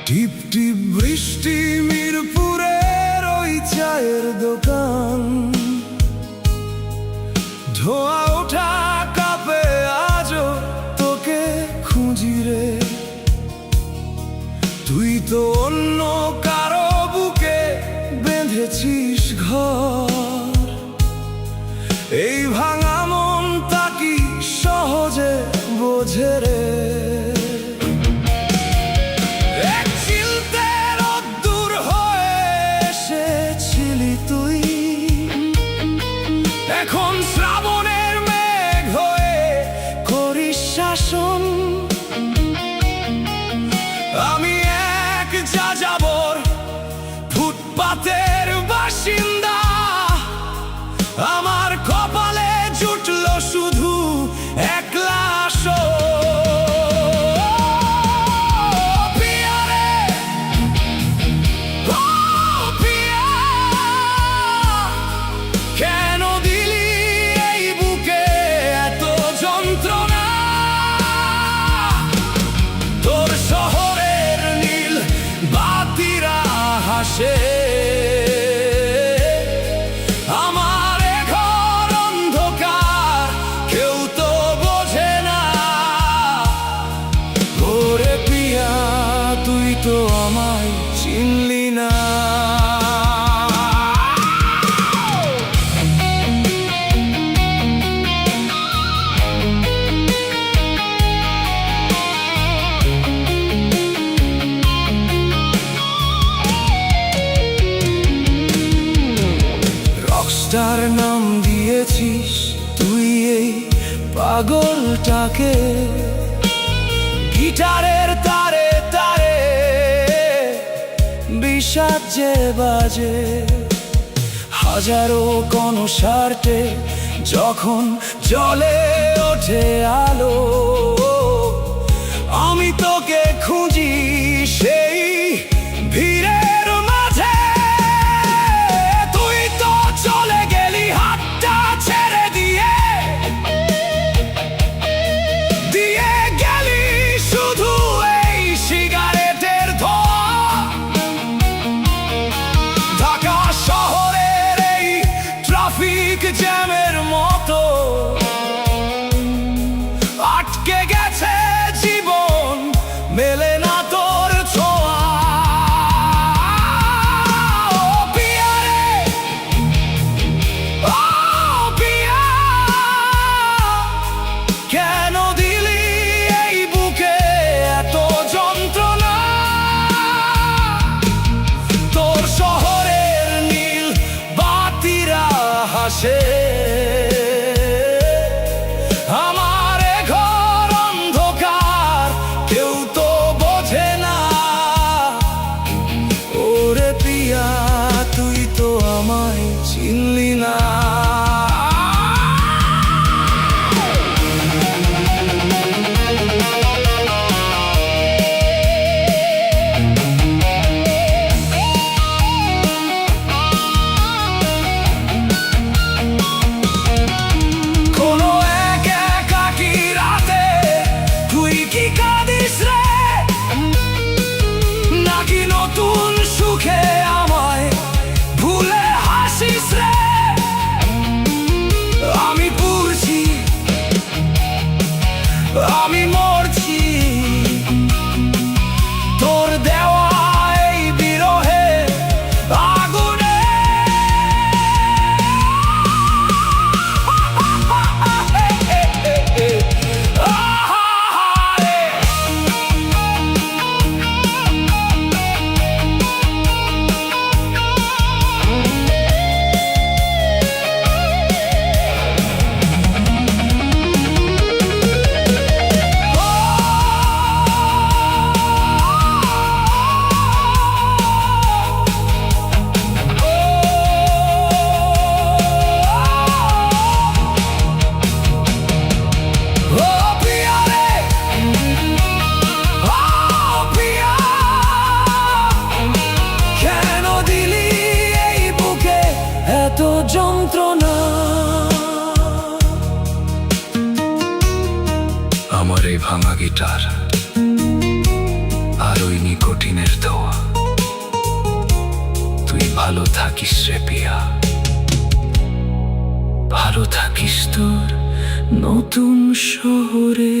টিপ টিপ বৃষ্টি মিরপুরের ওই চায়ের দোকান, ধোয়া ওঠা কাপে আজও তোকে খুঁজি রে। তুই তো অন্য কারো বুকে বেঁধেছিস ঘর, এই ভাঙা মন তা কি সহজে বোঝে রে। এখন শ্রাবণের মেঘ হয়ে করিস শাসন, আমি এক যাযাবর ফুটপাতের বাসিন্দা। আমার কপালে জুটল শুধু একলা আসন। আমার ঘর অন্ধকার, কেউ তো বোঝে না। ওরে পিয়া তুই তো আমায় চিনলি না। রকস্টার নাম দিয়েছিস তুই এই পাগলটাকে, গিটারের তারে তারে বিষাদ যে বাজে। হাজারো কনসার্টে যখন জ্বলে ওঠে আলো, আমি তোকে খুঁজি সেই ভিড়ের মাঝে। তুই তো চলে গেলি হাতটা ছেড়ে দিয়ে, দিয়ে গেলি শুধু এই সিগারেটের ধোঁয়া। ঢাকা শহরের এই ট্রাফিক জ্যামের মতো আটকে গেছে জীবন, মেলে না তোর ছোঁয়া। ও পিয়া রে, ও পিয়া, কেন দিলি এই বুকে এত যন্ত্রণা? তোর শহরের নীল বাতিরা হাসে, আমার ঘর অন্ধকার, কেউ তো বোঝে না। ওরে পিয়া তুই তো আমায় চিনলি না। কোনো এক একাকী রাতে তুই কি কাঁদিস রে? নাকি নতুন সুখে আমায় ভুলে হাসিস রে? আমি পুড়ছি, আমি মরছি, তোর দেওয়া এই বিরহে আগুনে। যন্ত্রণা আমার এই ভাঙা গিটার আর ওই নিকোটিনের ধোয়া। তুই ভালো থাকিস রে পিয়া, ভালো থাকিস তোর নতুন শহরে।